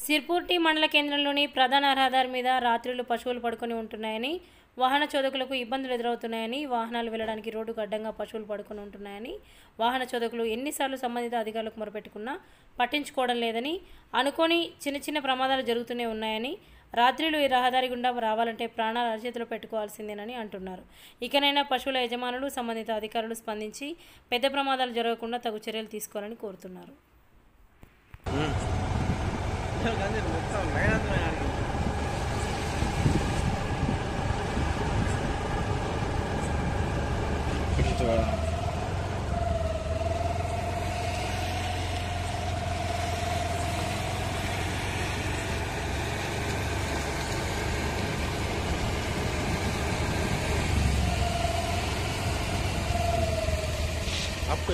సిర్పూర్ మండల కేంద్రంలోని ప్రధాన రహదారి మీద రాత్రులు పశువులు పడుకొని ఉంటున్నాయని, వాహన చోదకులకు ఇబ్బందులు ఎదురవుతున్నాయని, వాహనాలు వెళ్లడానికి రోడ్డుకు అడ్డంగా పశువులు పడుకొని ఉంటున్నాయని, వాహన చోదకులు ఎన్నిసార్లు సంబంధిత అధికారులకు మొరపెట్టుకున్నా పట్టించుకోవడం లేదని, అనుకోని చిన్న ప్రమాదాలు జరుగుతూనే ఉన్నాయని, రాత్రులు ఈ రహదారి గుండా రావాలంటే ప్రాణాలు అరచేతిలో పెట్టుకోవాల్సిందేనని అంటున్నారు. ఇకనైనా పశువుల యజమానులు, సంబంధిత అధికారులు స్పందించి పెద్ద ప్రమాదాలు జరగకుండా తగు చర్యలు తీసుకోవాలని కోరుతున్నారు. आपको